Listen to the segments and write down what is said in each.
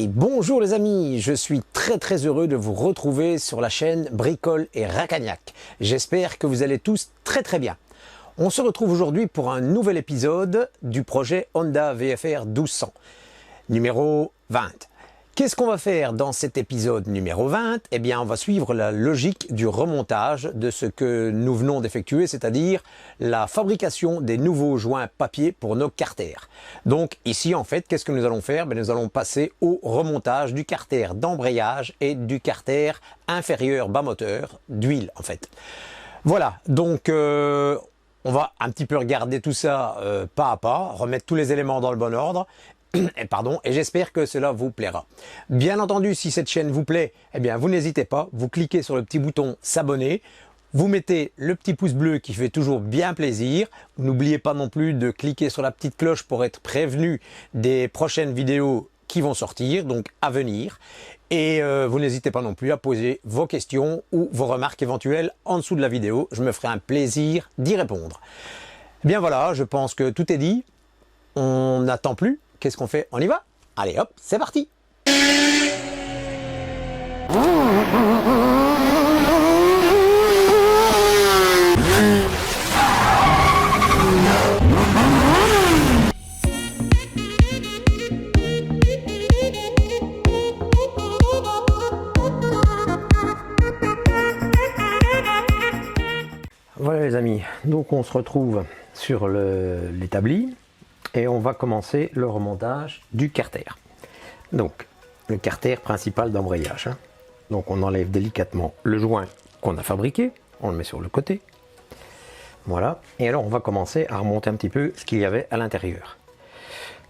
Et bonjour les amis, je suis très heureux de vous retrouver sur la chaîne Bricole et Racagnac. J'espère que vous allez tous très bien. On se retrouve aujourd'hui pour un nouvel épisode du projet Honda VFR 1200, numéro 20. Qu'est-ce qu'on va faire dans cet épisode numéro 20? Eh bien, on va suivre la logique du remontage de ce que nous venons d'effectuer, c'est-à-dire la fabrication des nouveaux joints papier pour nos carters. Donc ici, en fait, qu'est-ce que nous allons faire? Nous allons passer au remontage du carter d'embrayage et du carter inférieur bas moteur d'huile, en fait. Voilà, donc on va un petit peu regarder tout ça pas à pas, remettre tous les éléments dans le bon ordre. Et j'espère que cela vous plaira. Bien entendu, si cette chaîne vous plaît, eh bien vous n'hésitez pas, vous cliquez sur le petit bouton s'abonner, vous mettez le petit pouce bleu qui fait toujours bien plaisir. N'oubliez pas non plus de cliquer sur la petite cloche pour être prévenu des prochaines vidéos qui vont sortir, donc à venir. Et vous n'hésitez pas non plus à poser vos questions ou vos remarques éventuelles en dessous de la vidéo. Je me ferai un plaisir d'y répondre. Eh bien voilà, je pense que tout est dit. On n'attend plus. Qu'est-ce qu'on fait? On y va? Allez hop, c'est parti! Voilà les amis, donc on se retrouve sur l'établi. Et on va commencer le remontage du carter. Donc, le carter principal d'embrayage. Donc, on enlève délicatement le joint qu'on a fabriqué. On le met sur le côté. Voilà. Et alors, on va commencer à remonter un petit peu ce qu'il y avait à l'intérieur.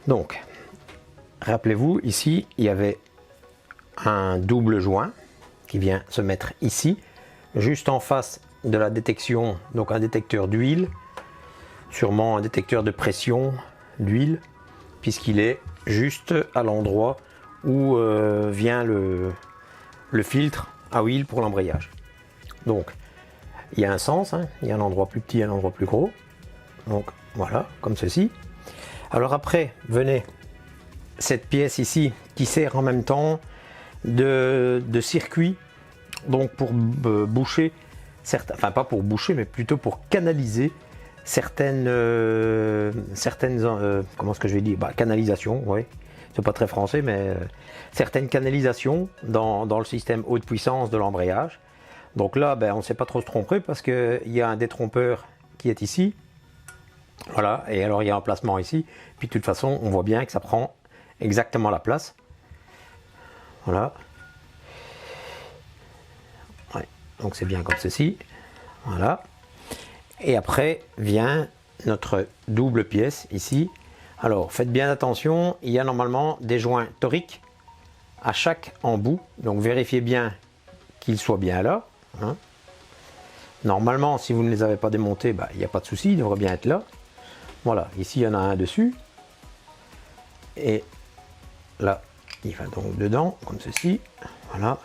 Donc, rappelez-vous, ici, il y avait un double joint qui vient se mettre ici, juste en face de la détection, donc un détecteur d'huile, sûrement un détecteur de pression d'huile, puisqu'il est juste à l'endroit où vient le filtre à huile pour l'embrayage. Donc il y a un sens, il y a un endroit plus petit et un endroit plus gros, donc voilà, comme ceci. Alors après venait cette pièce ici qui sert en même temps de circuit, donc pour boucher certains, enfin pas pour boucher mais plutôt pour canaliser certaines comment est-ce que je vais dire, canalisation, ouais, c'est pas très français, mais certaines canalisations dans le système haute puissance de l'embrayage. Donc là, on ne sait pas trop se tromper parce qu'il y a un détrompeur qui est ici, voilà, et alors il y a un placement ici, puis de toute façon on voit bien que ça prend exactement la place, voilà, ouais, donc c'est bien comme ceci, voilà. Et après vient notre double pièce ici. Alors faites bien attention, il y a normalement des joints toriques à chaque embout, donc vérifiez bien qu'ils soient bien là. Normalement, si vous ne les avez pas démontés, il n'y a pas de souci, il devrait bien être là. Voilà, ici il y en a un dessus. Et là, il va donc dedans, comme ceci. Voilà.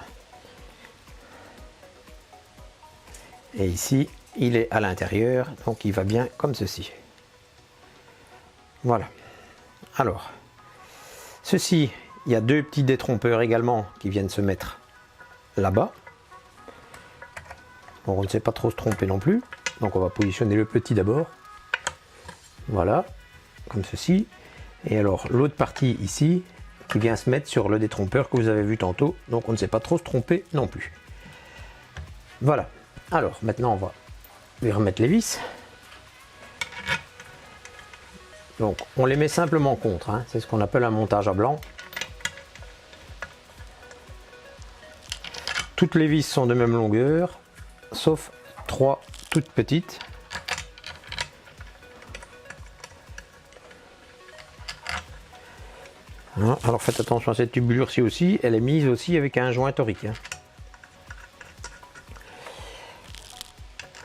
Et ici, il est à l'intérieur, donc il va bien comme ceci. Voilà. Alors, ceci, il y a deux petits détrompeurs également qui viennent se mettre là-bas. Bon, on ne sait pas trop se tromper non plus, donc on va positionner le petit d'abord. Voilà, comme ceci. Et alors, l'autre partie ici, qui vient se mettre sur le détrompeur que vous avez vu tantôt, donc on ne sait pas trop se tromper non plus. Voilà. Alors, maintenant on va remettre les vis. Donc on les met simplement contre, c'est ce qu'on appelle un montage à blanc. Toutes les vis sont de même longueur, sauf 3 toutes petites. Alors faites attention à cette tubulure-ci aussi, elle est mise aussi avec un joint torique.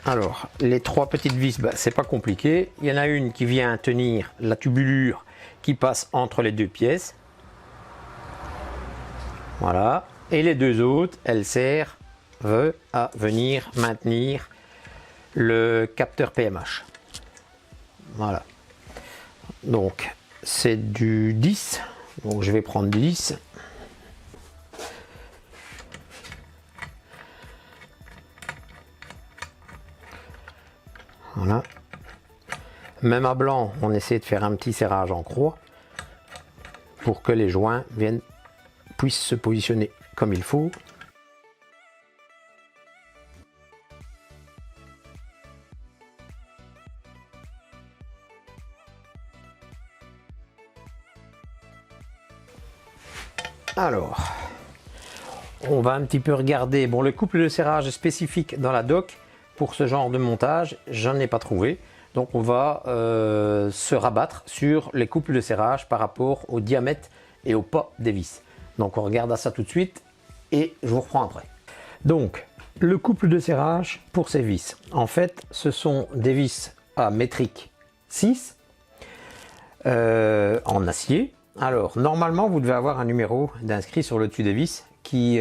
Alors, les 3 petites vis, c'est pas compliqué. Il y en a une qui vient tenir la tubulure qui passe entre les deux pièces. Voilà. Et les deux autres, elles servent à venir maintenir le capteur PMH. Voilà. Donc, c'est du 10. Donc, je vais prendre du 10. Voilà. Même à blanc, on essaie de faire un petit serrage en croix pour que les joints puissent se positionner comme il faut. Alors, on va un petit peu regarder. Bon, le couple de serrage spécifique dans la dock pour ce genre de montage, j'en ai pas trouvé. Donc on va se rabattre sur les couples de serrage par rapport au diamètre et au pas des vis. Donc on regarde à ça tout de suite et je vous reprends après. Donc le couple de serrage pour ces vis, en fait ce sont des vis à métrique 6 en acier. Alors normalement vous devez avoir un numéro d'inscrit sur le dessus des vis qui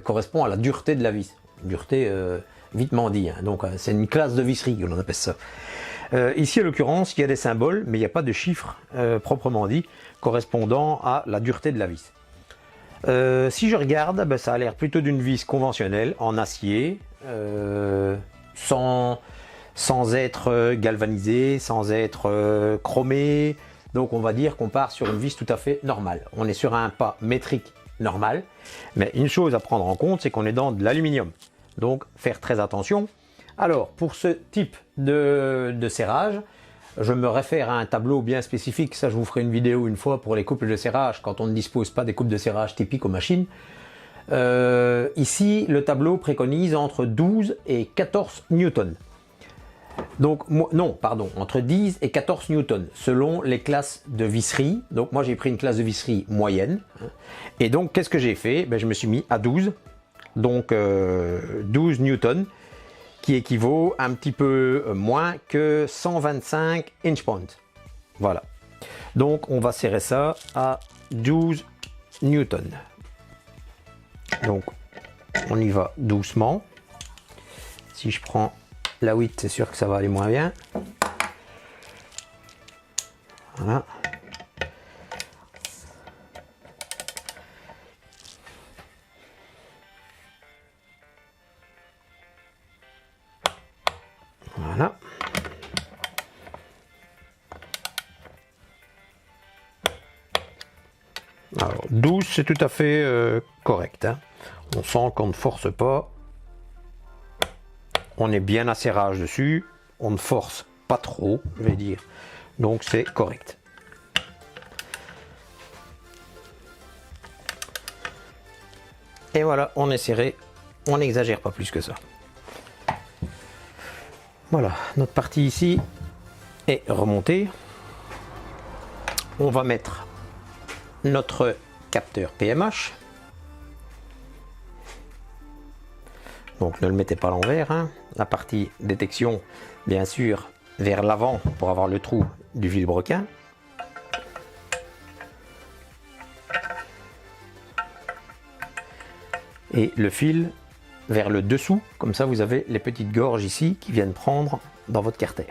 correspond à la dureté de la vis. Dureté vitement dit, hein. Donc c'est une classe de visserie on appelle ça. Ici, en l'occurrence, il y a des symboles, mais il n'y a pas de chiffres proprement dit correspondant à la dureté de la vis. Si je regarde, ben, ça a l'air plutôt d'une vis conventionnelle en acier, sans être galvanisée, sans être chromée. Donc on va dire qu'on part sur une vis tout à fait normale. On est sur un pas métrique normal, mais une chose à prendre en compte, c'est qu'on est dans de l'aluminium. Donc faire très attention. Alors, pour ce type de serrage, je me réfère à un tableau bien spécifique. Ça, je vous ferai une vidéo une fois pour les couples de serrage quand on ne dispose pas des couples de serrage typiques aux machines. Ici, le tableau préconise entre 12 et 14 newtons. Donc, non, pardon, entre 10 et 14 newtons selon les classes de visserie. Donc, moi, j'ai pris une classe de visserie moyenne. Et donc, qu'est-ce que j'ai fait? Ben, je me suis mis à 12. Donc, 12 newtons, qui équivaut un petit peu moins que 125 inch points. Voilà. Donc on va serrer ça à 12 newtons. Donc on y va doucement. Si je prends la 8, c'est sûr que ça va aller moins bien. Voilà. Voilà. Alors 12 c'est tout à fait correct, hein. On sent qu'on ne force pas. On est bien à serrage dessus. On ne force pas trop, je vais dire. Donc c'est correct. Et voilà, on est serré. On n'exagère pas plus que ça. Voilà, notre partie ici est remontée. On va mettre notre capteur PMH. Donc ne le mettez pas à l'envers, hein. La partie détection, bien sûr, vers l'avant pour avoir le trou du vilebrequin. Et le fil vers le dessous, comme ça vous avez les petites gorges ici qui viennent prendre dans votre carter. De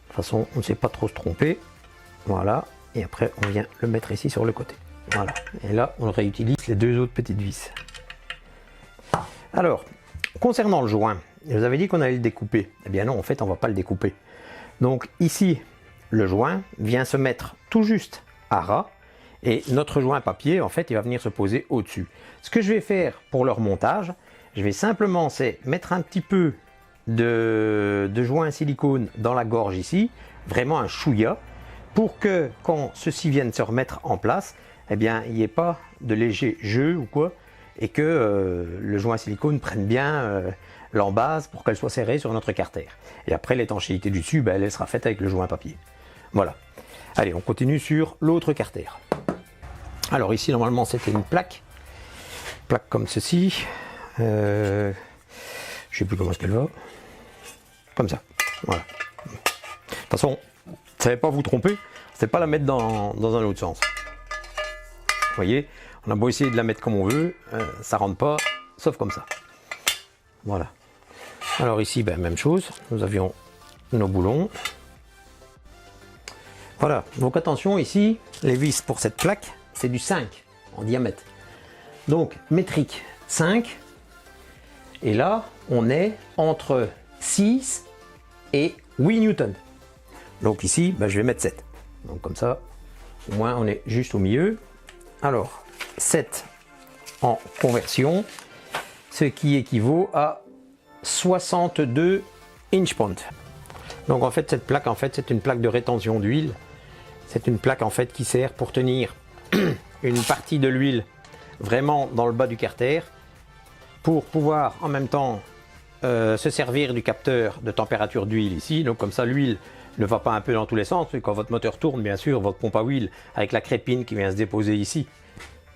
toute façon, on ne sait pas trop se tromper. Voilà, et après on vient le mettre ici sur le côté. Voilà, et là on réutilise les deux autres petites vis. Alors, concernant le joint, je vous avais dit qu'on allait le découper. Eh bien non, en fait on ne va pas le découper. Donc ici, le joint vient se mettre tout juste à ras. Et notre joint papier, en fait, il va venir se poser au-dessus. Ce que je vais faire pour leur montage, je vais simplement mettre un petit peu de joint silicone dans la gorge ici, vraiment un chouïa, pour que quand ceci vienne se remettre en place, eh bien, il n'y ait pas de léger jeu ou quoi, et que le joint silicone prenne bien l'embase pour qu'elle soit serrée sur notre carter. Et après, l'étanchéité du dessus, ben, elle sera faite avec le joint papier. Voilà. Allez, on continue sur l'autre carter. Alors ici, normalement, c'était une plaque comme ceci. Je ne sais plus comment est-ce qu'elle va. Comme ça. Voilà. De toute façon, vous ne savez pas vous tromper, c'est pas la mettre dans un autre sens. Vous voyez, on a beau essayer de la mettre comme on veut, ça rentre pas, sauf comme ça. Voilà. Alors ici, ben, même chose. Nous avions nos boulons. Voilà. Donc attention, ici, les vis pour cette plaque, c'est du 5 en diamètre. Donc métrique 5. Et là, on est entre 6 et 8 newtons. Donc ici, je vais mettre 7. Donc comme ça, au moins on est juste au milieu. Alors, 7 en conversion, ce qui équivaut à 62 inch-pounds. Donc en fait, cette plaque, c'est une plaque de rétention d'huile. C'est une plaque en fait qui sert pour tenir une partie de l'huile vraiment dans le bas du carter pour pouvoir en même temps se servir du capteur de température d'huile ici. Donc comme ça, l'huile ne va pas un peu dans tous les sens. Quand votre moteur tourne, bien sûr, votre pompe à huile avec la crépine qui vient se déposer ici.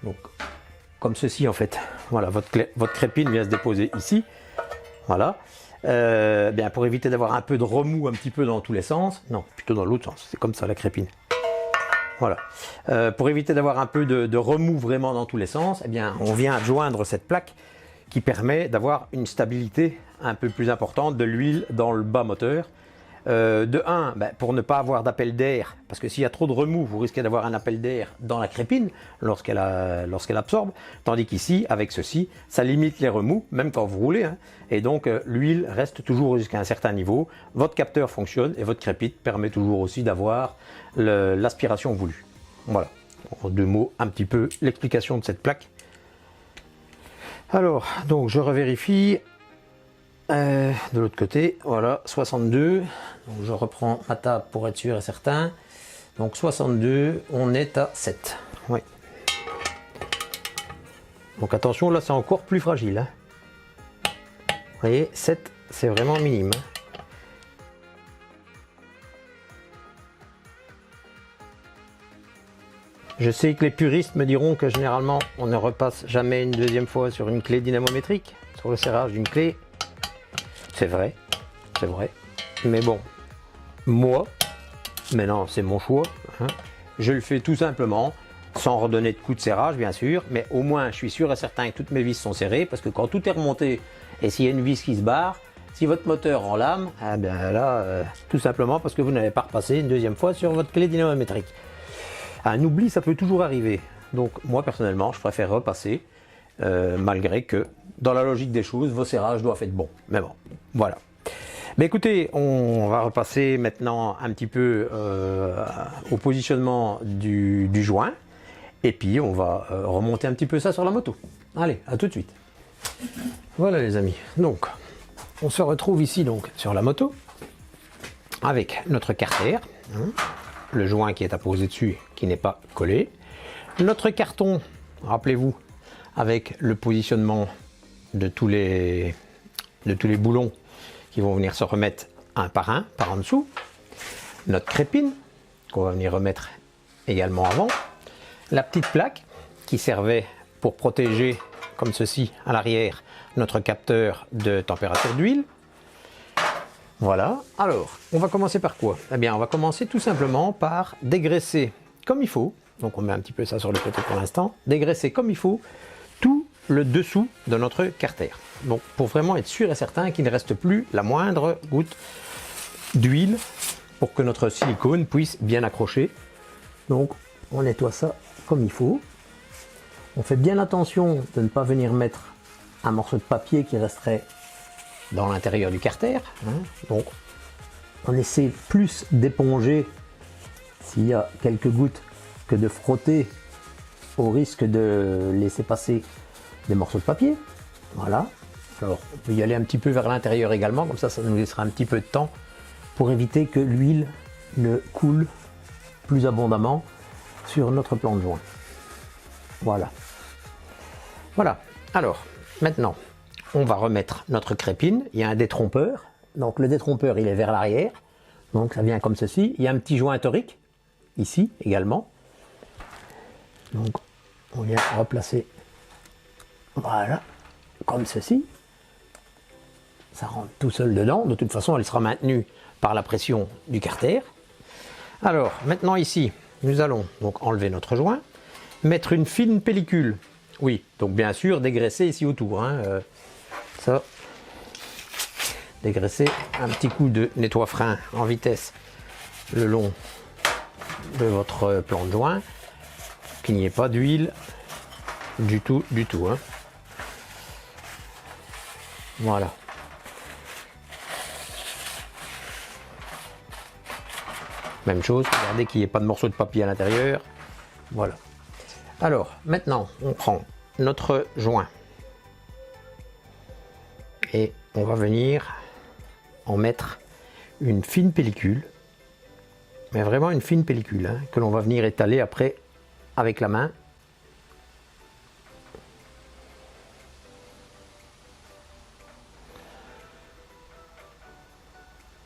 Donc comme ceci en fait. Voilà, votre crépine vient se déposer ici. Voilà. Bien pour éviter d'avoir un peu de remous un petit peu dans tous les sens. Non, plutôt dans l'autre sens. C'est comme ça la crépine. Voilà. Pour éviter d'avoir un peu de remous vraiment dans tous les sens, eh bien, on vient adjoindre cette plaque qui permet d'avoir une stabilité un peu plus importante de l'huile dans le bas moteur. De 1, pour ne pas avoir d'appel d'air, parce que s'il y a trop de remous, vous risquez d'avoir un appel d'air dans la crépine lorsqu'elle absorbe, tandis qu'ici, avec ceci, ça limite les remous, même quand vous roulez, hein, et donc l'huile reste toujours jusqu'à un certain niveau, votre capteur fonctionne et votre crépite permet toujours aussi d'avoir l'aspiration voulue. Voilà, en 2 mots, un petit peu l'explication de cette plaque. Alors, donc je revérifie. De l'autre côté, voilà, 62. Donc je reprends ma table pour être sûr et certain. Donc 62, on est à 7. Oui. Donc attention, là c'est encore plus fragile. Hein. Vous voyez, 7, c'est vraiment minime. Je sais que les puristes me diront que généralement on ne repasse jamais une deuxième fois sur une clé dynamométrique, sur le serrage d'une clé. C'est vrai, mais bon, moi, maintenant c'est mon choix, hein, je le fais tout simplement, sans redonner de coup de serrage bien sûr, mais au moins je suis sûr et certain que toutes mes vis sont serrées, parce que quand tout est remonté, et s'il y a une vis qui se barre, si votre moteur en lame, eh bien là, tout simplement parce que vous n'avez pas repassé une deuxième fois sur votre clé dynamométrique. Un oubli, ça peut toujours arriver, donc moi personnellement, je préfère repasser, malgré que dans la logique des choses, vos serrages doivent être bons. Mais bon, voilà. Mais écoutez, on va repasser maintenant un petit peu au positionnement du joint. Et puis, on va remonter un petit peu ça sur la moto. Allez, à tout de suite. Voilà les amis. Donc, on se retrouve ici donc sur la moto avec notre carter. Hein, le joint qui est apposé dessus, qui n'est pas collé. Notre carton, rappelez-vous, avec le positionnement de tous les boulons qui vont venir se remettre un par en dessous. Notre crépine qu'on va venir remettre également avant. La petite plaque qui servait pour protéger comme ceci à l'arrière notre capteur de température d'huile. Voilà. Alors, on va commencer par quoi? Eh bien, on va commencer tout simplement par dégraisser comme il faut. Donc on met un petit peu ça sur le côté pour l'instant. Dégraisser comme il faut tout le dessous de notre carter. Donc pour vraiment être sûr et certain qu'il ne reste plus la moindre goutte d'huile pour que notre silicone puisse bien accrocher. Donc on nettoie ça comme il faut. On fait bien attention de ne pas venir mettre un morceau de papier qui resterait dans l'intérieur du carter. Hein. Donc on essaie plus d'éponger s'il y a quelques gouttes que de frotter au risque de laisser passer des morceaux de papier. Voilà. Alors on peut y aller un petit peu vers l'intérieur également, comme ça nous laissera un petit peu de temps pour éviter que l'huile ne coule plus abondamment sur notre plan de joint. Voilà. Voilà. Alors maintenant on va remettre notre crépine. Il y a un détrompeur. Donc le détrompeur il est vers l'arrière. Donc ça vient comme ceci. Il y a un petit joint torique ici également. Donc on vient replacer, voilà, comme ceci. Ça rentre tout seul dedans. De toute façon, elle sera maintenue par la pression du carter. Alors, maintenant ici, nous allons donc enlever notre joint, mettre une fine pellicule. Oui, donc bien sûr, dégraisser ici autour. Hein, ça, dégraisser un petit coup de nettoie-frein en vitesse le long de votre plan de joint. Qu'il n'y ait pas d'huile du tout. Hein. Voilà. Même chose, regardez qu'il n'y ait pas de morceau de papier à l'intérieur. Voilà. Alors, maintenant, on prend notre joint. Et on va venir en mettre une fine pellicule. Mais vraiment une fine pellicule, hein, que l'on va venir étaler après avec la main.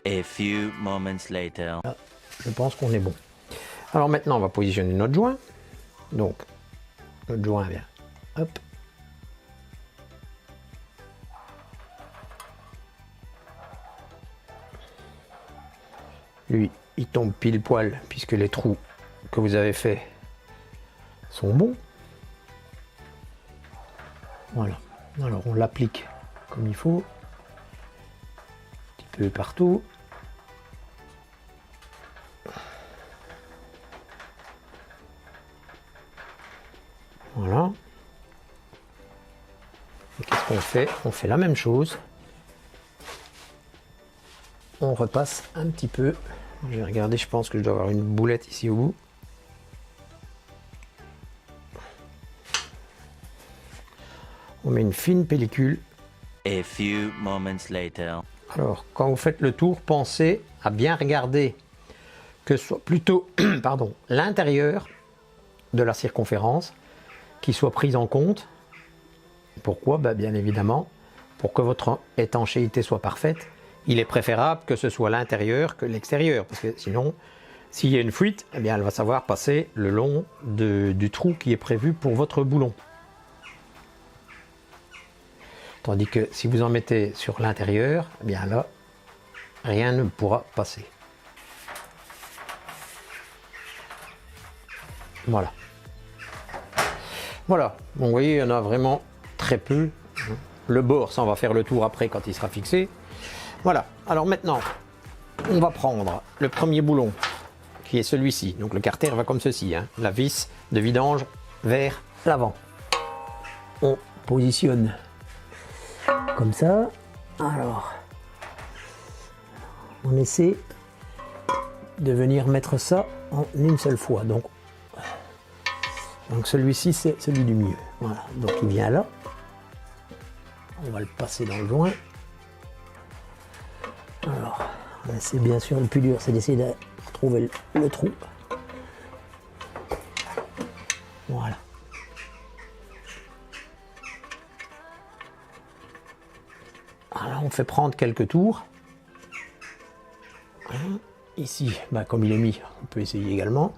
A few moments later. Là, je pense qu'on est bon. Alors maintenant, on va positionner notre joint. Donc, notre joint vient. Hop. Lui, il tombe pile poil puisque les trous que vous avez faits sont bons. Voilà. Alors on l'applique comme il faut. Un petit peu partout. Voilà. Et qu'est-ce qu'on fait? On fait la même chose. On repasse un petit peu. Je vais regarder, je pense que je dois avoir une boulette ici au bout. On met une fine pellicule. A few moments later. Alors, quand vous faites le tour, pensez à bien regarder que ce soit plutôt pardon, l'intérieur de la circonférence qui soit prise en compte. Pourquoi? Bien évidemment, pour que votre étanchéité soit parfaite, il est préférable que ce soit l'intérieur que l'extérieur, parce que sinon, s'il y a une fuite, eh bien, elle va savoir passer le long du trou qui est prévu pour votre boulon. Tandis que si vous en mettez sur l'intérieur, eh bien là, rien ne pourra passer. Voilà. Voilà, bon, vous voyez, il y en a vraiment très peu. Le bord, ça on va faire le tour après quand il sera fixé. Voilà, alors maintenant, on va prendre le premier boulon, qui est celui-ci. Donc le carter va comme ceci, hein. La vis de vidange vers l'avant. On positionne comme ça. Alors, on essaie de venir mettre ça en une seule fois. Donc celui-ci, c'est celui du milieu. Voilà, donc il vient là. On va le passer dans le joint. Alors, c'est bien sûr le plus dur, c'est d'essayer de trouver le trou. Voilà. Alors, on fait prendre quelques tours. Ici, comme il est mis, on peut essayer également.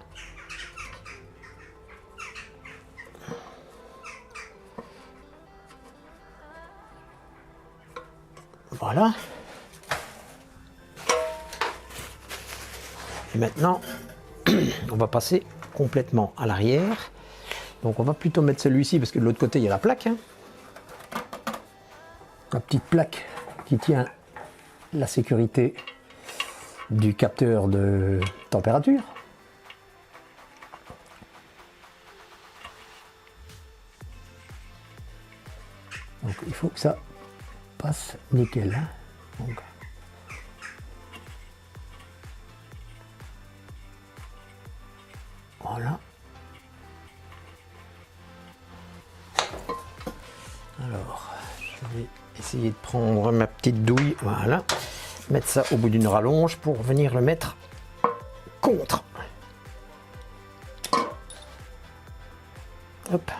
Voilà. Et maintenant, on va passer complètement à l'arrière. Donc on va plutôt mettre celui-ci parce que de l'autre côté il y a la plaque. Hein. La petite plaque qui tient la sécurité du capteur de température. Donc il faut que ça passe nickel. Hein. Donc, voilà. Alors, je vais essayer de prendre ma petite douille, voilà, mettre ça au bout d'une rallonge pour venir le mettre contre. Hop.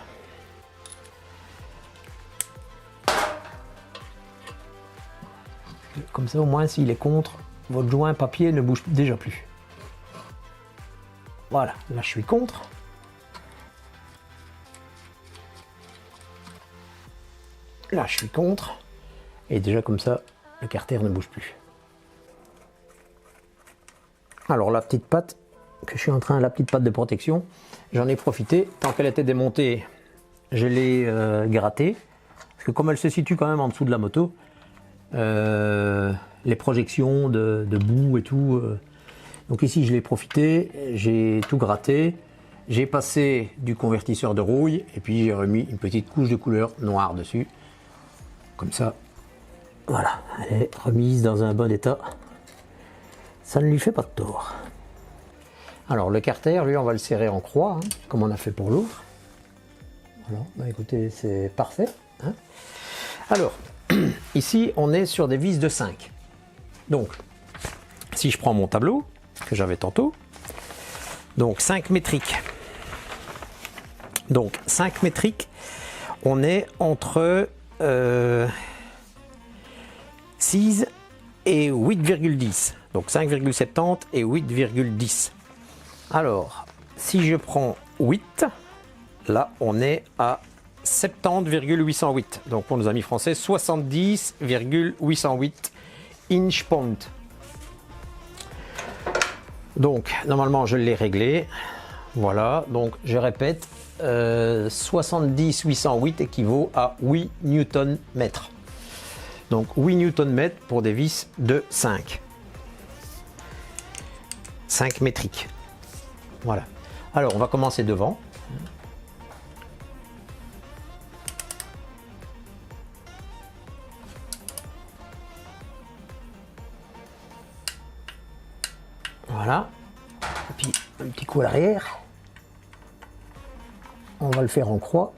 Comme ça, au moins, s'il est contre, votre joint papier ne bouge déjà plus. Voilà, là je suis contre. Là je suis contre. Et déjà comme ça, le carter ne bouge plus. Alors la petite patte que je suis en train, la petite patte de protection, j'en ai profité. Tant qu'elle était démontée, je l'ai grattée. Parce que comme elle se situe quand même en dessous de la moto, les projections de boue et tout. Donc ici je l'ai profité, j'ai tout gratté, j'ai passé du convertisseur de rouille et puis j'ai remis une petite couche de couleur noire dessus. Comme ça, voilà, elle est remise dans un bon état. Ça ne lui fait pas de tort. Alors le carter, lui, on va le serrer en croix, hein, comme on a fait pour l'autre. Voilà, bah écoutez, c'est parfait. Hein. Alors, ici, on est sur des vis de 5. Donc, si je prends mon tableau, que j'avais tantôt, donc 5 métriques. Donc 5 métriques, on est entre 6 et 8,10. Donc 5,70 et 8,10. Alors, si je prends 8, là on est à 70,808. Donc pour nos amis français, 70,808 inch point. Donc normalement je l'ai réglé. Voilà, donc je répète, 70,808 équivaut à 8 Nm. Donc 8 Nm pour des vis de 5. 5 métriques. Voilà. Alors on va commencer devant. Voilà. Et puis un petit coup à l'arrière. On va le faire en croix.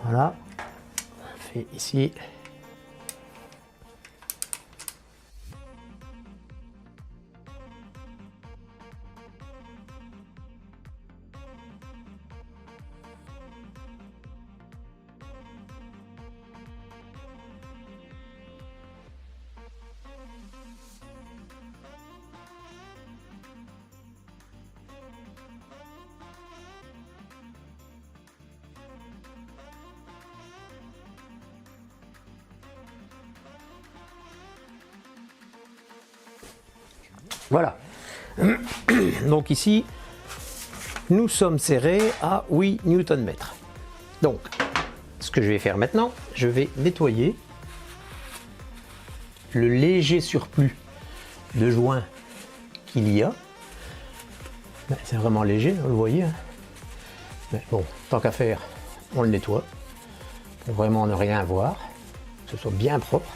Voilà. On fait ici. Voilà. Donc ici, nous sommes serrés à 8 Nm. Donc, ce que je vais faire maintenant, je vais nettoyer le léger surplus de joints qu'il y a. C'est vraiment léger, vous le voyez. Mais bon, tant qu'à faire, on le nettoie pour vraiment ne rien avoir, que ce soit bien propre.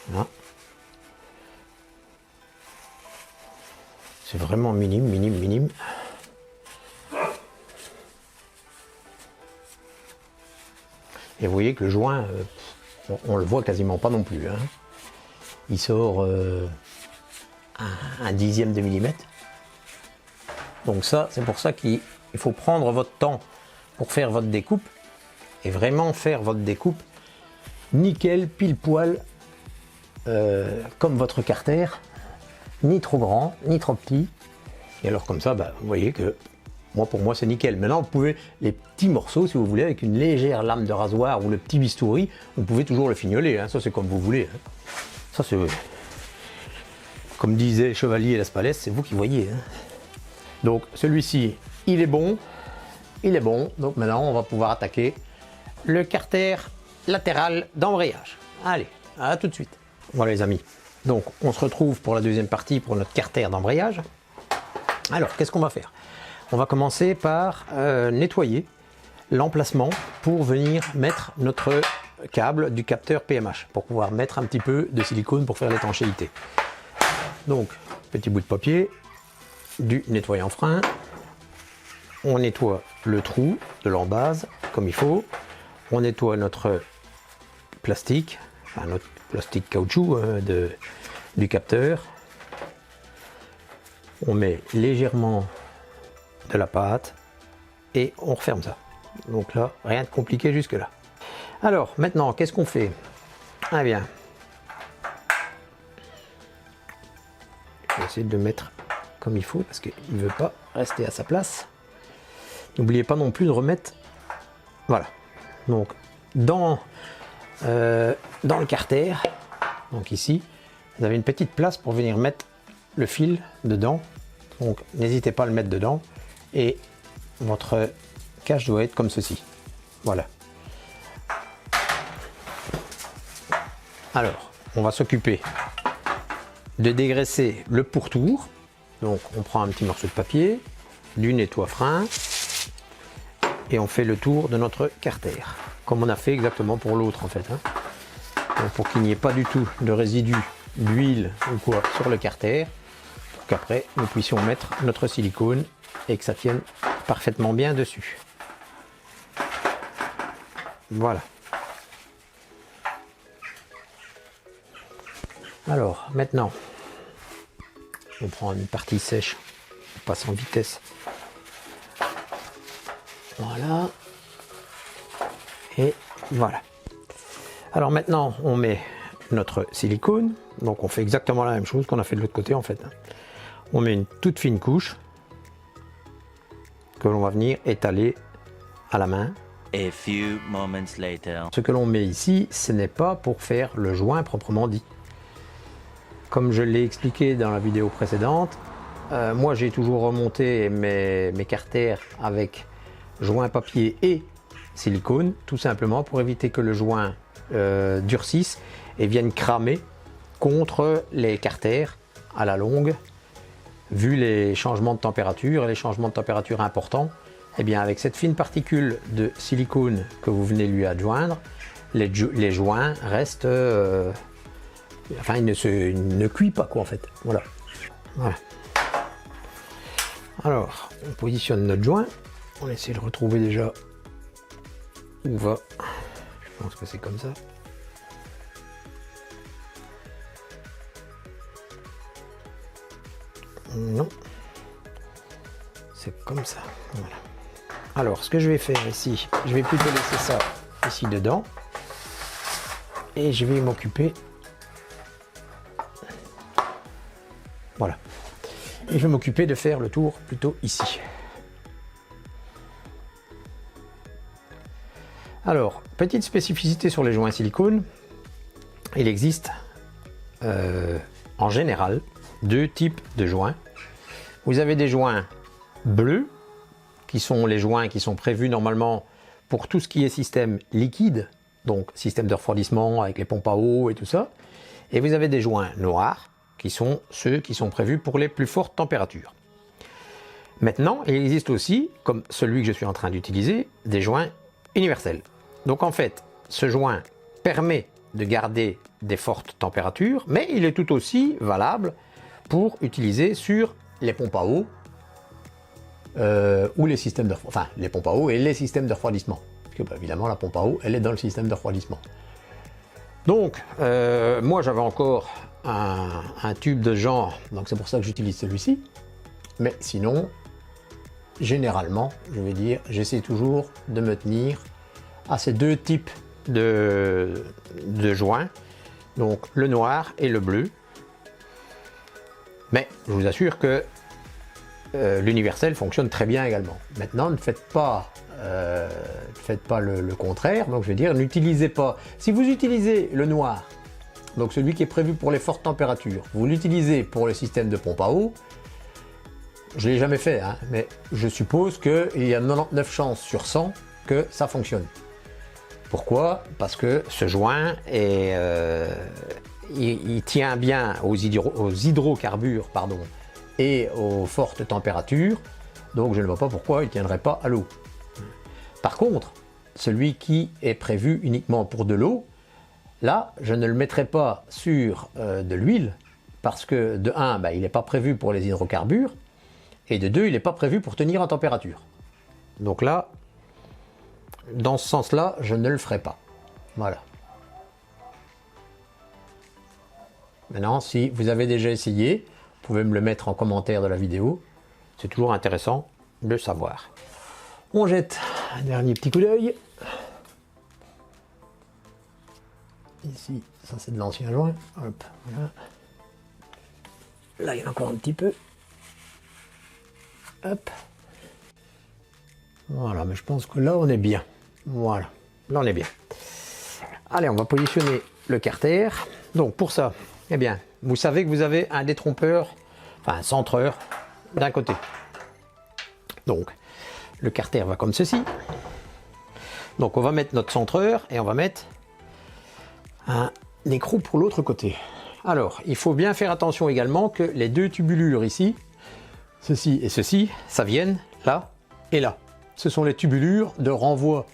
Voilà. C'est vraiment minime, minime, minime. Et vous voyez que le joint, on le voit quasiment pas non plus. Hein. Il sort un dixième de millimètre. Donc ça, c'est pour ça qu'il faut prendre votre temps pour faire votre découpe. Et vraiment faire votre découpe nickel, pile poil, comme votre carter, ni trop grand, ni trop petit. Et alors comme ça, bah, vous voyez que pour moi c'est nickel. Maintenant vous pouvez, les petits morceaux si vous voulez, avec une légère lame de rasoir ou le petit bistouri, vous pouvez toujours le fignoler, hein. Ça c'est comme vous voulez. Hein. Ça c'est, comme disait le chevalier Las Palais, c'est vous qui voyez. Hein. Donc celui-ci, il est bon. Donc maintenant on va pouvoir attaquer le carter latéral d'embrayage. Allez, à tout de suite. Voilà les amis, donc on se retrouve pour la deuxième partie pour notre carter d'embrayage. Alors qu'est-ce qu'on va faire? On va commencer par nettoyer l'emplacement pour venir mettre notre câble du capteur PMH, pour pouvoir mettre un petit peu de silicone pour faire l'étanchéité. Donc petit bout de papier, du nettoyant frein, on nettoie le trou de l'embase comme il faut, on nettoie notre plastique, enfin notre plastique caoutchouc du capteur. On met légèrement de la pâte et on referme ça. Donc là, rien de compliqué jusque là. Alors maintenant, qu'est-ce qu'on fait? Ah bien, je vais essayer de le mettre comme il faut parce qu'il ne veut pas rester à sa place. N'oubliez pas non plus de remettre, voilà, donc dans le carter, donc ici, vous avez une petite place pour venir mettre le fil dedans. Donc n'hésitez pas à le mettre dedans et votre cache doit être comme ceci. Voilà. Alors, on va s'occuper de dégraisser le pourtour. Donc on prend un petit morceau de papier, du nettoie-frein et on fait le tour de notre carter, comme on a fait exactement pour l'autre en fait. Hein. Donc, pour qu'il n'y ait pas du tout de résidus d'huile ou quoi sur le carter, pour qu'après nous puissions mettre notre silicone et que ça tienne parfaitement bien dessus. Voilà. Alors maintenant, on prend une partie sèche, on passe en vitesse. Voilà. Et voilà. Alors maintenant, on met notre silicone. Donc on fait exactement la même chose qu'on a fait de l'autre côté en fait. On met une toute fine couche que l'on va venir étaler à la main. A few moments later. Ce que l'on met ici, ce n'est pas pour faire le joint proprement dit. Comme je l'ai expliqué dans la vidéo précédente, moi j'ai toujours remonté mes carters avec joint papier et silicone, tout simplement pour éviter que le joint durcisse et vienne cramer contre les carters à la longue. Vu les changements de température et les changements de température importants, eh bien avec cette fine particule de silicone que vous venez lui adjoindre, les joints restent, enfin ils ne cuit pas quoi en fait. Voilà. Voilà. Alors on positionne notre joint, on essaie de retrouver déjà où va. Je pense que c'est comme ça. Non, c'est comme ça. Voilà. Alors, ce que je vais faire ici, je vais plutôt laisser ça ici dedans et je vais m'occuper. Voilà. Et je vais m'occuper de faire le tour plutôt ici. Alors, petite spécificité sur les joints silicone, il existe en général deux types de joints. Vous avez des joints bleus, qui sont les joints qui sont prévus normalement pour tout ce qui est système liquide, donc système de refroidissement avec les pompes à eau et tout ça. Et vous avez des joints noirs, qui sont ceux qui sont prévus pour les plus fortes températures. Maintenant, il existe aussi, comme celui que je suis en train d'utiliser, des joints universels. Donc en fait, ce joint permet de garder des fortes températures, mais il est tout aussi valable pour utiliser sur les pompes à eau ou les systèmes de, enfin les pompes à eau et les systèmes de refroidissement. Parce que bah, évidemment la pompe à eau, elle est dans le système de refroidissement. Donc moi j'avais encore un tube de genre, donc c'est pour ça que j'utilise celui-ci. Mais sinon, généralement, je vais dire, j'essaie toujours de me tenir à ces deux types de joints, donc le noir et le bleu. Mais je vous assure que l'universel fonctionne très bien également. Maintenant, ne faites pas le contraire, donc je veux dire, n'utilisez pas. Si vous utilisez le noir, donc celui qui est prévu pour les fortes températures, vous l'utilisez pour le système de pompe à eau, je ne l'ai jamais fait, hein, mais je suppose qu'il y a 99 chances sur 100 que ça fonctionne. Pourquoi? Parce que ce joint est, il tient bien aux hydrocarbures pardon, et aux fortes températures, donc je ne vois pas pourquoi il ne tiendrait pas à l'eau. Par contre, celui qui est prévu uniquement pour de l'eau, là, je ne le mettrai pas sur de l'huile, parce que de 1, bah, il n'est pas prévu pour les hydrocarbures, et de 2, il n'est pas prévu pour tenir en température. Donc là, dans ce sens-là, je ne le ferai pas. Voilà. Maintenant, si vous avez déjà essayé, vous pouvez me le mettre en commentaire de la vidéo. C'est toujours intéressant de savoir. On jette un dernier petit coup d'œil. Ici, ça c'est de l'ancien joint. Hop, voilà. Là, il y en a encore un petit peu. Hop. Voilà, mais je pense que là, on est bien. Voilà, là, on est bien. Allez, on va positionner le carter. Donc, pour ça, eh bien, vous savez que vous avez un détrompeur, enfin un centreur, d'un côté. Donc, le carter va comme ceci. Donc, on va mettre notre centreur et on va mettre un écrou pour l'autre côté. Alors, il faut bien faire attention également que les deux tubulures ici, ceci et ceci, ça vienne là et là. ce sont les tubulures de renvoi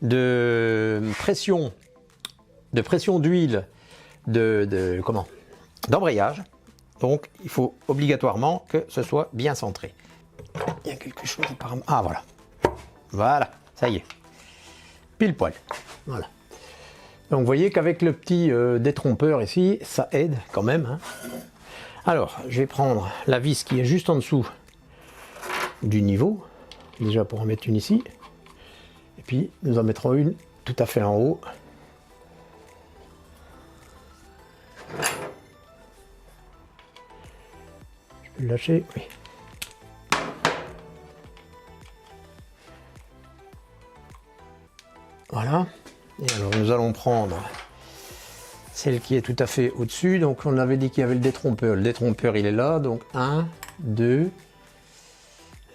de pression d'huile, d'embrayage. Donc il faut obligatoirement que ce soit bien centré. Il y a quelque chose apparemment. Ah voilà. Voilà, ça y est. Pile poil. Voilà. Donc vous voyez qu'avec le petit détrompeur ici, ça aide quand même. Hein. Alors, je vais prendre la vis qui est juste en dessous du niveau. Déjà pour en mettre une ici. Et puis nous en mettrons une tout à fait en haut. Je peux le lâcher, oui. Voilà. Et alors nous allons prendre celle qui est tout à fait au-dessus. Donc on avait dit qu'il y avait le détrompeur. Le détrompeur il est là. Donc 1, 2.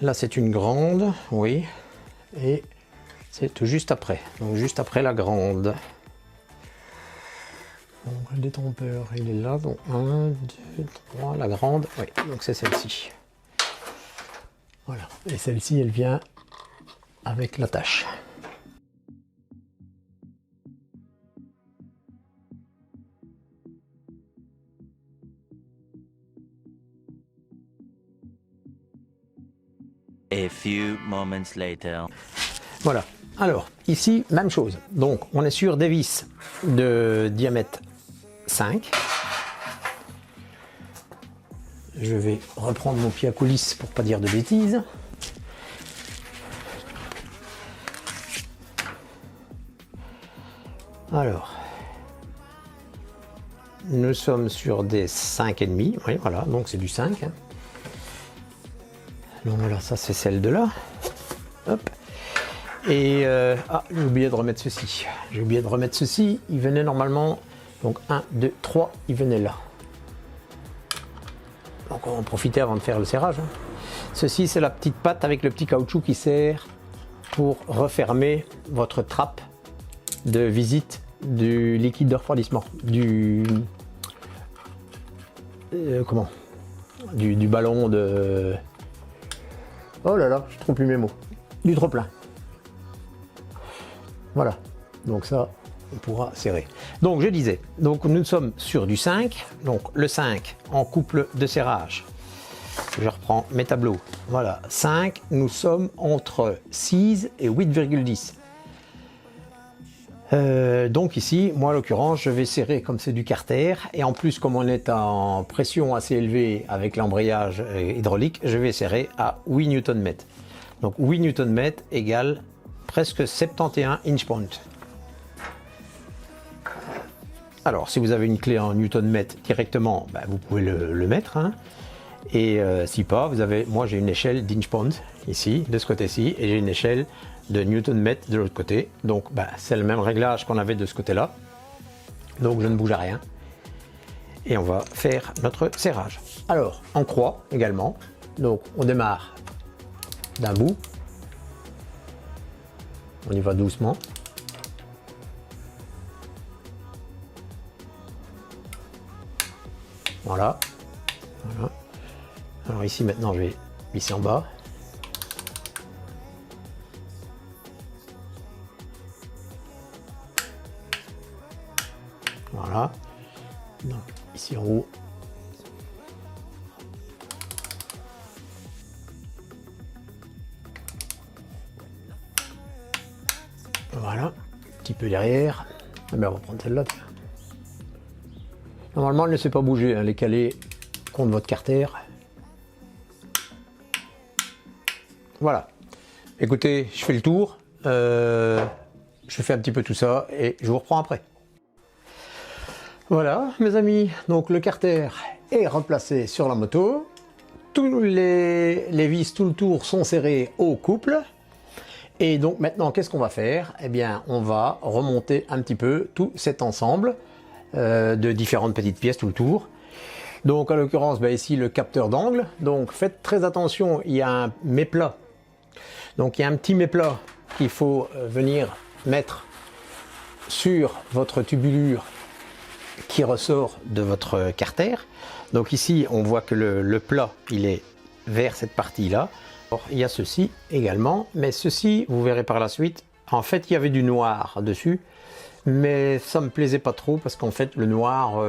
Là c'est une grande, oui. Et c'est tout juste après. Donc juste après la grande. Donc le détrompeur il est là. Donc 1, 2, 3. La grande, oui. Donc c'est celle-ci. Voilà. Et celle-ci elle vient avec l'attache. A few moments later. Voilà. Alors, ici, même chose. Donc, on est sur des vis de diamètre 5. Je vais reprendre mon pied à coulisse pour pas dire de bêtises. Alors, nous sommes sur des 5,5. Oui, voilà, donc c'est du 5. Hein. Donc voilà, ça c'est celle de là. Hop. Et j'ai oublié de remettre ceci. J'ai oublié de remettre ceci. Il venait normalement. Donc 1, 2, 3, il venait là. Donc on va en profiter avant de faire le serrage. Hein. Ceci c'est la petite patte avec le petit caoutchouc qui sert pour refermer votre trappe de visite du liquide de refroidissement. Du ballon de. Oh là là, je trouve plus mes mots. Du trop-plein. Voilà. Donc ça, on pourra serrer. Donc je disais, donc nous sommes sur du 5. Donc le 5 en couple de serrage. Je reprends mes tableaux. Voilà, 5. Nous sommes entre 6 et 8,10. Donc ici, moi en l'occurrence, je vais serrer comme c'est du carter. Et en plus, comme on est en pression assez élevée avec l'embrayage hydraulique, je vais serrer à 8 Nm. Donc 8 Nm égale presque 71 inch-point. Alors, si vous avez une clé en Nm directement, ben, vous pouvez le mettre. Hein. Et si pas, vous avez, moi j'ai une échelle d'inch-point ici, de ce côté-ci, et j'ai une échelle de Nm de l'autre côté. Donc bah, c'est le même réglage qu'on avait de ce côté-là. Donc je ne bouge à rien. Et on va faire notre serrage. Alors, en croix également. Donc on démarre d'un bout. On y va doucement. Voilà. Voilà. Alors ici maintenant je vais visser en bas. Voilà. Donc, ici en haut. Voilà. Un petit peu derrière. Ah ben, on va prendre celle-là. Normalement, elle ne sait pas bouger. Elle est calée contre votre carter. Voilà. Écoutez, je fais le tour. Je fais un petit peu tout ça et je vous reprends après. Voilà mes amis, donc le carter est replacé sur la moto, tous les vis, tout le tour sont serrés au couple, et donc maintenant qu'est-ce qu'on va faire? Eh bien on va remonter un petit peu tout cet ensemble de différentes petites pièces tout le tour. Donc en l'occurrence ben, ici le capteur d'angle, donc faites très attention, il y a un méplat, donc il y a un petit méplat qu'il faut venir mettre sur votre tubulure qui ressort de votre carter. Donc ici on voit que le plat il est vers cette partie là. Alors, il y a ceci également, mais ceci, vous verrez par la suite, en fait il y avait du noir dessus, mais ça me plaisait pas trop parce qu'en fait le noir,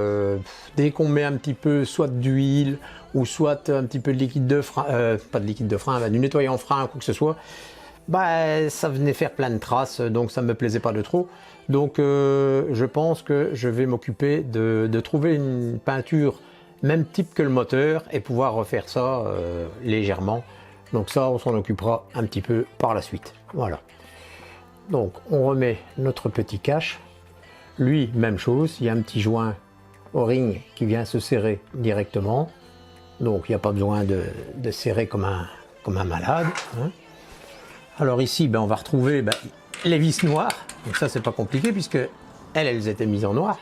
dès qu'on met un petit peu soit d'huile ou soit un petit peu de liquide de frein, pas de liquide de frein, du nettoyant frein ou quoi que ce soit, bah, ça venait faire plein de traces, donc ça me plaisait pas de trop. Donc je pense que je vais m'occuper de trouver une peinture même type que le moteur et pouvoir refaire ça légèrement. Donc ça, on s'en occupera un petit peu par la suite. Voilà. Donc on remet notre petit cache. Lui, même chose, il y a un petit joint O-ring qui vient se serrer directement. Donc il n'y a pas besoin de serrer comme un malade, hein. Alors ici, ben, on va retrouver les vis noires. Donc ça, c'est pas compliqué puisque elles étaient mises en noir.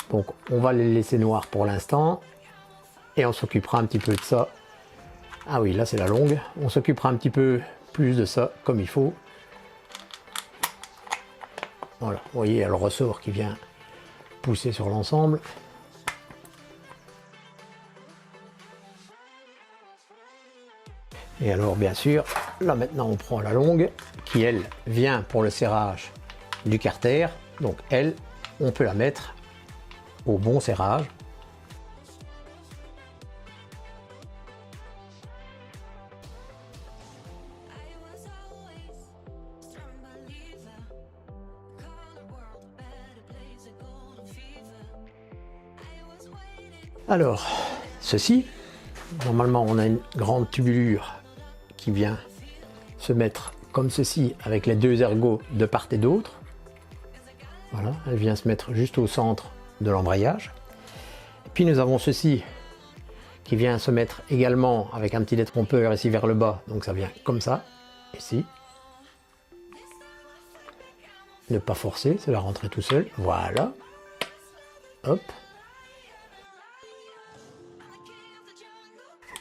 Donc on va les laisser noires pour l'instant. Et on s'occupera un petit peu de ça. Ah oui, là c'est la longue. On s'occupera un petit peu plus de ça comme il faut. Voilà, vous voyez, il y a le ressort qui vient pousser sur l'ensemble. Et alors bien sûr, là maintenant on prend la longue qui elle vient pour le serrage du carter. Donc elle, on peut la mettre au bon serrage. Alors, ceci, normalement on a une grande tubulure qui vient se mettre comme ceci avec les deux ergots de part et d'autre. Voilà, elle vient se mettre juste au centre de l'embrayage. Puis nous avons ceci qui vient se mettre également avec un petit détrompeur ici vers le bas, donc ça vient comme ça, ici. Ne pas forcer, ça va rentrer tout seul, voilà. Hop.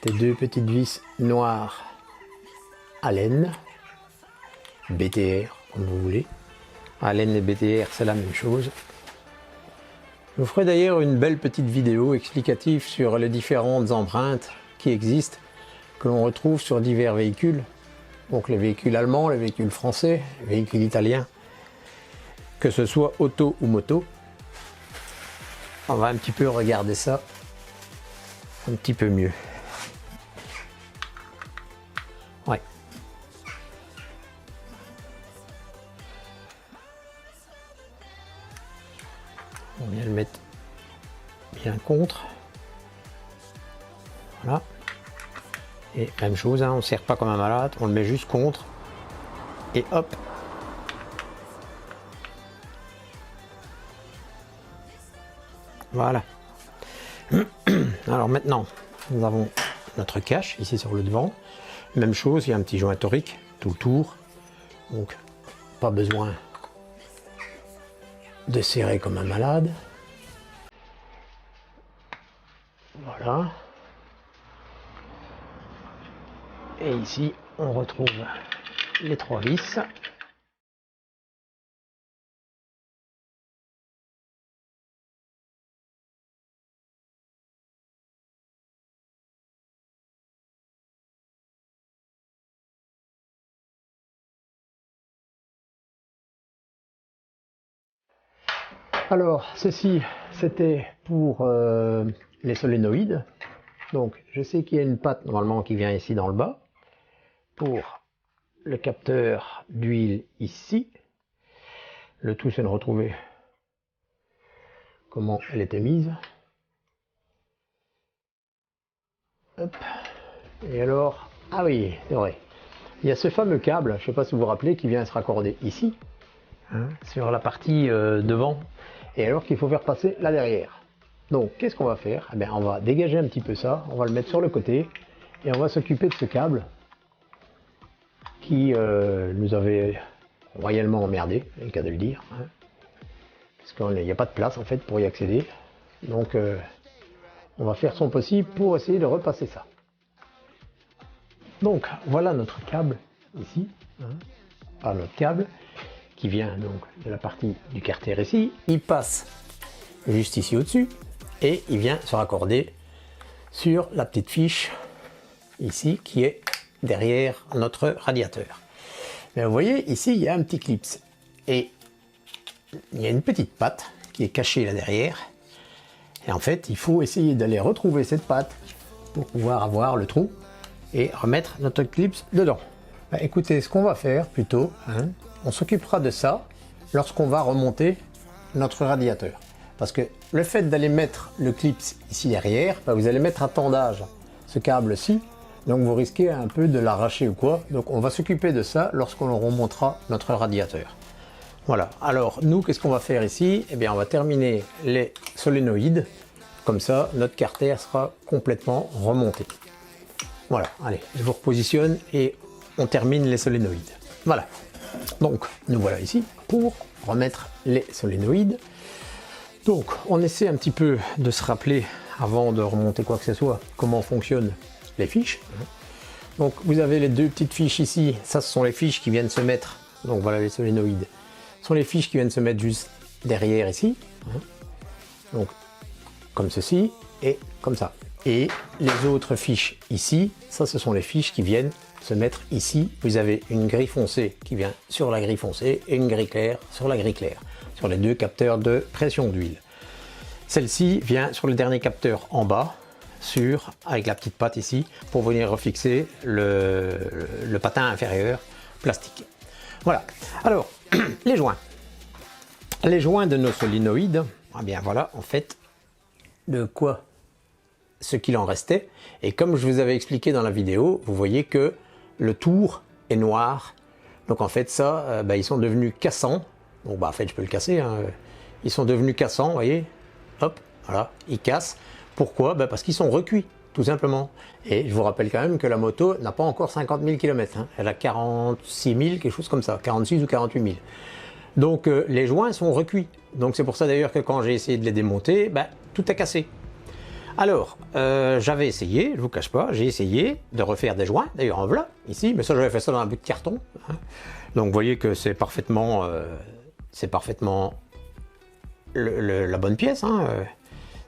C'était deux petites vis noires Allen, BTR, comme vous voulez. Allen et BTR, c'est la même chose. Je vous ferai d'ailleurs une belle petite vidéo explicative sur les différentes empreintes qui existent, que l'on retrouve sur divers véhicules. Donc les véhicules allemands, les véhicules français, les véhicules italiens, que ce soit auto ou moto. On va un petit peu regarder ça un petit peu mieux. Ouais. On vient le mettre bien contre. Voilà. Et même chose, hein, on ne serre pas comme un malade, on le met juste contre. Et hop. Voilà. Alors maintenant, nous avons notre cache ici sur le devant. Même chose, il y a un petit joint torique tout le tour. Donc, pas besoin de serrer comme un malade. Voilà. Et ici, on retrouve les trois vis. Alors, ceci, c'était pour les solénoïdes. Donc, je sais qu'il y a une patte normalement qui vient ici dans le bas. Pour le capteur d'huile ici. Le tout, c'est de retrouver comment elle était mise. Hop. Et alors, ah oui, c'est vrai. Il y a ce fameux câble, je ne sais pas si vous vous rappelez, qui vient se raccorder ici, hein, sur la partie devant. Et alors qu'il faut faire passer là derrière. Donc, qu'est-ce qu'on va faire? Eh bien, on va dégager un petit peu ça, on va le mettre sur le côté, et on va s'occuper de ce câble qui nous avait royalement emmerdé, c'est le cas de le dire, hein, parce qu'il n'y a pas de place en fait pour y accéder. Donc, on va faire son possible pour essayer de repasser ça. Donc, voilà notre câble ici, hein, notre câble qui vient donc de la partie du carter ici. Il passe juste ici au-dessus et il vient se raccorder sur la petite fiche ici qui est derrière notre radiateur. Mais vous voyez, ici, il y a un petit clip. Et il y a une petite patte qui est cachée là derrière. Et en fait, il faut essayer d'aller retrouver cette patte pour pouvoir avoir le trou et remettre notre clip dedans. Bah, écoutez, ce qu'on va faire plutôt, on s'occupera de ça lorsqu'on va remonter notre radiateur. Parce que le fait d'aller mettre le clip ici derrière, bah, vous allez mettre à tendage ce câble-ci, donc vous risquez un peu de l'arracher ou quoi. Donc on va s'occuper de ça lorsqu'on remontera notre radiateur. Voilà, alors nous, qu'est-ce qu'on va faire ici? Eh bien, on va terminer les solénoïdes, comme ça notre carter sera complètement remonté. Voilà, allez, je vous repositionne et on termine les solénoïdes. Voilà, donc nous voilà ici pour remettre les solénoïdes. Donc on essaie un petit peu de se rappeler, avant de remonter quoi que ce soit, comment fonctionnent les fiches. Donc vous avez les deux petites fiches ici, ça ce sont les fiches qui viennent se mettre, donc voilà les solénoïdes, ce sont les fiches qui viennent se mettre juste derrière ici, donc comme ceci et comme ça. Et les autres fiches ici, ça ce sont les fiches qui viennent se mettre ici. Vous avez une grille foncée qui vient sur la grille foncée et une grille claire sur la grille claire, sur les deux capteurs de pression d'huile. Celle-ci vient sur le dernier capteur en bas, avec la petite patte ici, pour venir refixer le patin inférieur plastique. Voilà, alors les joints. Les joints de nos solénoïdes, eh bien voilà en fait de quoi ce qu'il en restait. Et comme je vous avais expliqué dans la vidéo, vous voyez que le tour est noir. Donc en fait ça, ils sont devenus cassants. Bon bah en fait je peux le casser. Ils sont devenus cassants, vous voyez. Hop, voilà, ils cassent. Pourquoi? Parce qu'ils sont recuits, tout simplement. Et je vous rappelle quand même que la moto n'a pas encore 50 000 km. Elle a 46 000, quelque chose comme ça, 46 ou 48 000. Donc les joints sont recuits. Donc c'est pour ça d'ailleurs que quand j'ai essayé de les démonter, tout a cassé. Alors, j'avais essayé, je vous cache pas, j'ai essayé de refaire des joints, d'ailleurs en voilà, ici, mais ça j'avais fait ça dans un bout de carton. Donc vous voyez que c'est parfaitement, la bonne pièce.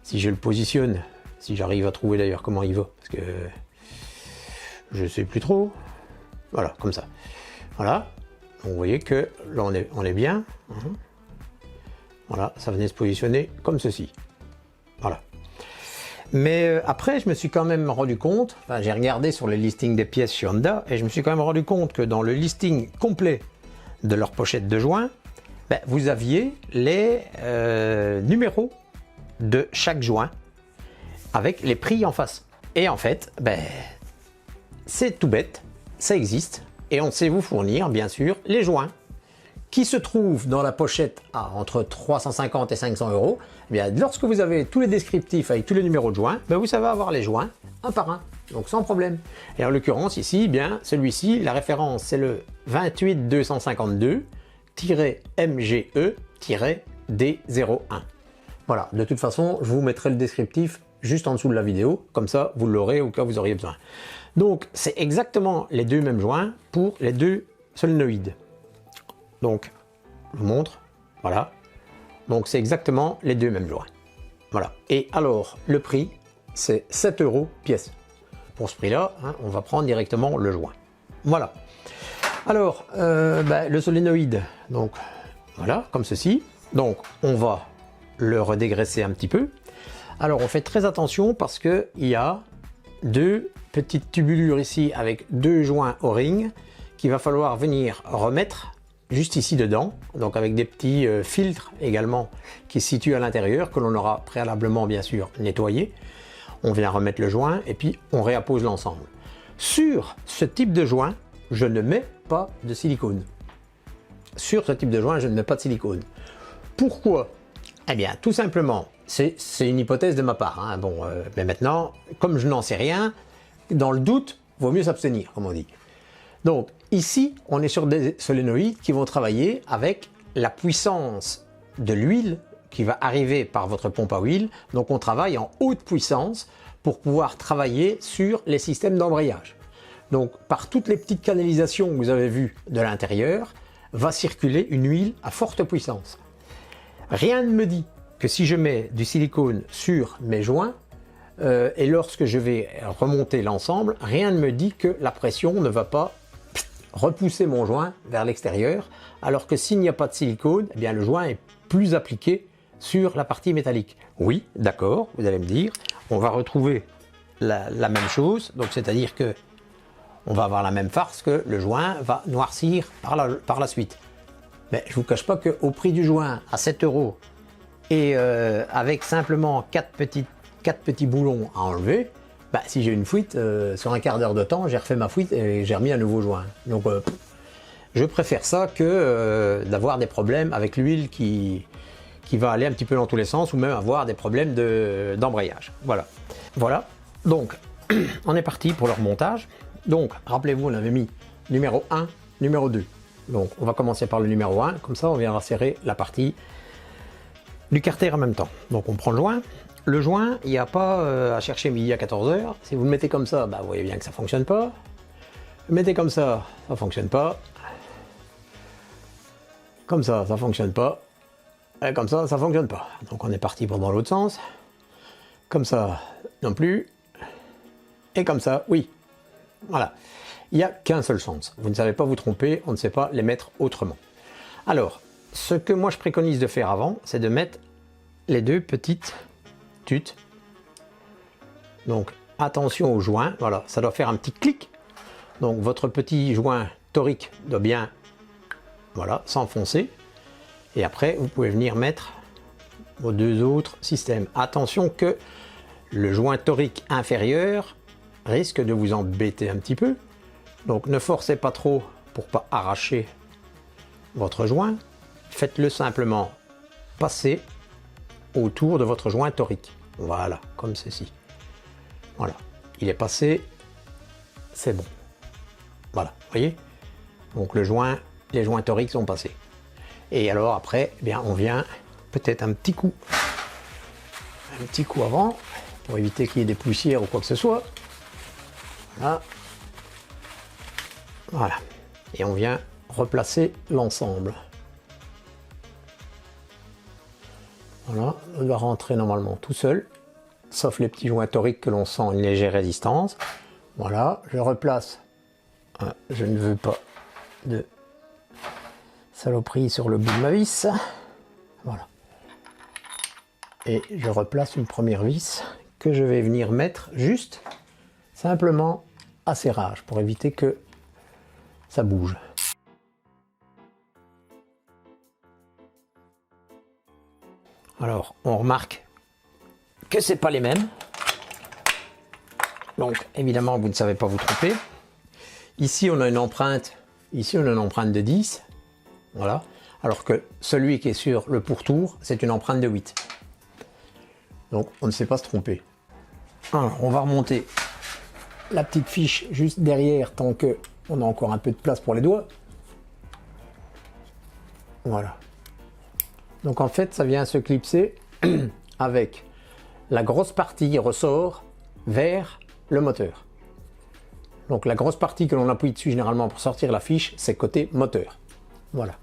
Si je le positionne, si j'arrive à trouver d'ailleurs comment il va, parce que je sais plus trop. Voilà, comme ça. Voilà, donc vous voyez que là on est bien. Voilà, ça venait se positionner comme ceci. Voilà. Mais après, je me suis quand même rendu compte, j'ai regardé sur le listing des pièces chez Honda, et je me suis quand même rendu compte que dans le listing complet de leur pochette de joints, vous aviez les numéros de chaque joint avec les prix en face. Et en fait, c'est tout bête, ça existe, et on sait vous fournir, bien sûr, les joints qui se trouvent dans la pochette à entre 350 et 500 euros. Eh bien, lorsque vous avez tous les descriptifs avec tous les numéros de joints, vous savez avoir les joints un par un, donc sans problème. Et en l'occurrence ici, celui-ci, la référence c'est le 28250-MGE-D01. Voilà, de toute façon, je vous mettrai le descriptif juste en dessous de la vidéo, comme ça vous l'aurez au cas où vous auriez besoin. Donc c'est exactement les deux mêmes joints pour les deux solénoïdes. Donc, je vous montre, voilà. Donc, c'est exactement les deux mêmes joints. Voilà. Et alors, le prix, c'est 7 € pièce. Pour ce prix-là, on va prendre directement le joint. Voilà. Alors, le solénoïde, donc, voilà, comme ceci. Donc, on va le redégraisser un petit peu. Alors, on fait très attention parce qu'il y a deux petites tubulures ici avec deux joints O-ring qu'il va falloir venir remettre juste ici dedans, donc avec des petits filtres également qui se situent à l'intérieur, que l'on aura préalablement bien sûr nettoyé. On vient remettre le joint et puis on réappose l'ensemble. Sur ce type de joint, je ne mets pas de silicone. Sur ce type de joint, je ne mets pas de silicone. Pourquoi? Eh bien, tout simplement, c'est une hypothèse de ma part. Mais maintenant, comme je n'en sais rien, dans le doute, vaut mieux s'abstenir, comme on dit. Donc, ici, on est sur des solénoïdes qui vont travailler avec la puissance de l'huile qui va arriver par votre pompe à huile. Donc, on travaille en haute puissance pour pouvoir travailler sur les systèmes d'embrayage. Donc, par toutes les petites canalisations que vous avez vues de l'intérieur, va circuler une huile à forte puissance. Rien ne me dit que si je mets du silicone sur mes joints, et lorsque je vais remonter l'ensemble, rien ne me dit que la pression ne va pas repousser mon joint vers l'extérieur, alors que s'il n'y a pas de silicone, eh bien le joint est plus appliqué sur la partie métallique. Oui, d'accord, vous allez me dire, on va retrouver la même chose, donc c'est-à-dire que on va avoir la même farce, que le joint va noircir par la suite. Mais je ne vous cache pas qu'au prix du joint à 7 € et avec simplement 4 petits boulons à enlever, bah, si j'ai une fuite, sur un quart d'heure de temps, j'ai refait ma fuite et j'ai remis un nouveau joint. Donc je préfère ça que d'avoir des problèmes avec l'huile qui va aller un petit peu dans tous les sens, ou même avoir des problèmes d'embrayage. Voilà. Voilà. Donc, on est parti pour le remontage. Donc, rappelez-vous, on avait mis numéro 1, numéro 2. Donc, on va commencer par le numéro 1, comme ça on viendra serrer la partie du carter en même temps. Donc, on prend le joint. Le joint, il n'y a pas à chercher midi à 14 h. Si vous le mettez comme ça, bah, vous voyez bien que ça ne fonctionne pas. Vous le mettez comme ça ne fonctionne pas. Comme ça ne fonctionne pas. Et comme ça ne fonctionne pas. Donc, on est parti pour dans l'autre sens. Comme ça, non plus. Et comme ça, oui. Voilà. Il n'y a qu'un seul sens. Vous ne savez pas vous tromper, on ne sait pas les mettre autrement. Alors, ce que moi je préconise de faire avant, c'est de mettre les deux petites tutes. Donc, attention au joint. Voilà, ça doit faire un petit clic. Donc, votre petit joint torique doit bien, voilà, s'enfoncer. Et après, vous pouvez venir mettre vos deux autres systèmes. Attention que le joint torique inférieur risque de vous embêter un petit peu. Donc ne forcez pas trop pour pas arracher votre joint. Faites-le simplement passer autour de votre joint torique. Voilà, comme ceci. Voilà, il est passé, c'est bon. Voilà, vous voyez. Donc les joints toriques sont passés. Et alors après, eh bien, on vient peut-être un petit coup avant, pour éviter qu'il y ait des poussières ou quoi que ce soit. Voilà. Voilà. Et on vient replacer l'ensemble. Voilà, il va rentrer normalement tout seul, sauf les petits joints toriques que l'on sent une légère résistance. Voilà, je replace. Je ne veux pas de saloperie sur le bout de ma vis. Voilà. Et je replace une première vis que je vais venir mettre juste simplement à serrage pour éviter que ça bouge. Alors on remarque que c'est pas les mêmes. Donc évidemment vous ne savez pas vous tromper. Ici on a une empreinte, de 10. Voilà. Alors que celui qui est sur le pourtour, c'est une empreinte de 8. Donc on ne sait pas se tromper. Alors on va remonter la petite fiche juste derrière tant que on a encore un peu de place pour les doigts. Voilà. Donc en fait ça vient se clipser avec la grosse partie ressort vers le moteur. Donc la grosse partie que l'on appuie dessus généralement pour sortir la fiche, c'est côté moteur. Voilà.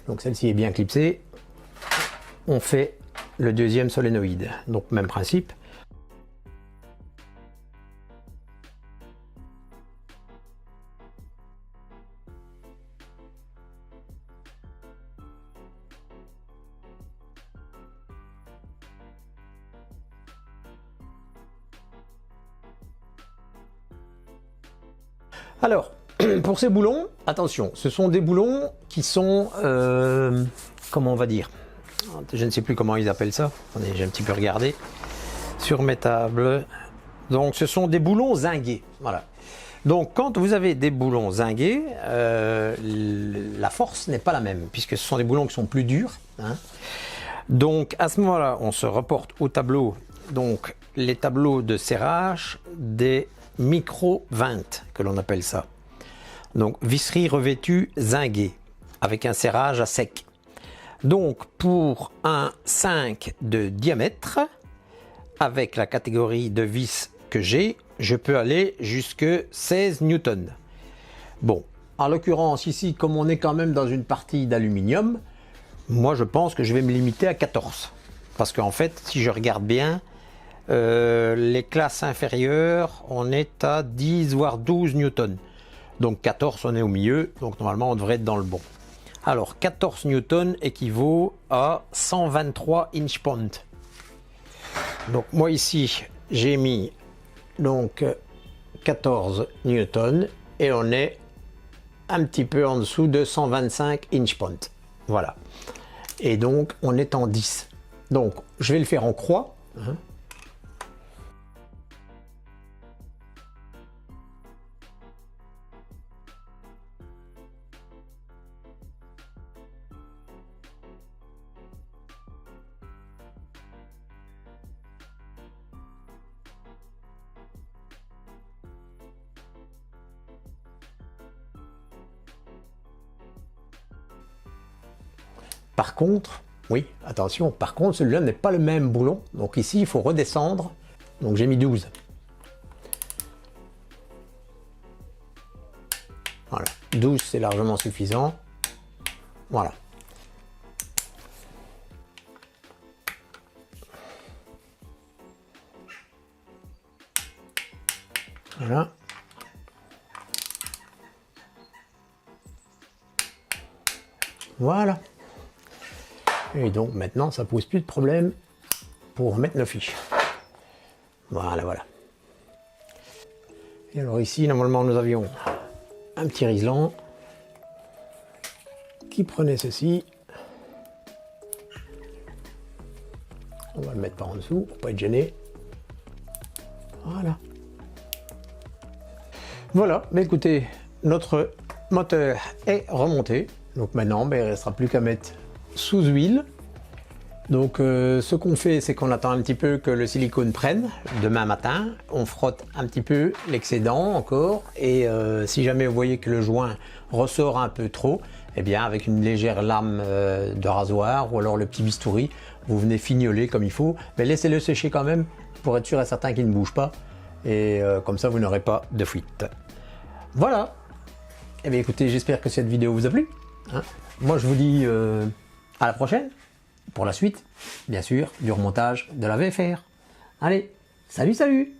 Donc celle-ci est bien clipsée. On fait le deuxième solénoïde. Donc même principe. Alors, pour ces boulons, attention, ce sont des boulons qui sont, comment on va dire, je ne sais plus comment ils appellent ça, attendez, j'ai un petit peu regardé sur mes tables. Donc ce sont des boulons zingués, voilà. Donc quand vous avez des boulons zingués, la force n'est pas la même, puisque ce sont des boulons qui sont plus durs, hein. Donc à ce moment-là, on se reporte au tableau, donc les tableaux de serrage des micro 20 que l'on appelle ça. Donc visserie revêtue zinguée avec un serrage à sec. Donc pour un 5 de diamètre, avec la catégorie de vis que j'ai, je peux aller jusque 16 newtons. Bon, en l'occurrence ici, comme on est quand même dans une partie d'aluminium, moi je pense que je vais me limiter à 14. Parce qu'en fait, si je regarde bien, Les classes inférieures, on est à 10 voire 12 newtons. Donc 14, on est au milieu, donc normalement on devrait être dans le bon. Alors 14 newtons équivaut à 123 inch-pounds. Donc moi ici, j'ai mis donc 14 newtons et on est un petit peu en dessous de 125 inch-pounds. Voilà. Et donc on est en 10. Donc je vais le faire en croix. Par contre, oui, attention, par contre, celui-là n'est pas le même boulon. Donc ici, il faut redescendre. Donc j'ai mis 12. Voilà, 12, c'est largement suffisant. Voilà. Voilà. Voilà. Et donc maintenant, ça pose plus de problème pour remettre nos fiches. Voilà, voilà. Et alors ici, normalement, nous avions un petit riselant qui prenait ceci. On va le mettre par en dessous pour pas être gêné. Voilà. Voilà, mais écoutez, notre moteur est remonté. Donc maintenant, il ne restera plus qu'à mettre sous huile. Donc ce qu'on fait, c'est qu'on attend un petit peu que le silicone prenne demain matin. On frotte un petit peu l'excédent encore. Et si jamais vous voyez que le joint ressort un peu trop, eh bien avec une légère lame de rasoir ou alors le petit bistouri, vous venez fignoler comme il faut. Mais laissez-le sécher quand même pour être sûr et certain qu'il ne bouge pas. Et comme ça, vous n'aurez pas de fuite. Voilà. Eh bien écoutez, j'espère que cette vidéo vous a plu. Moi, je vous dis à la prochaine pour la suite, bien sûr, du remontage de la VFR. Allez, salut, salut!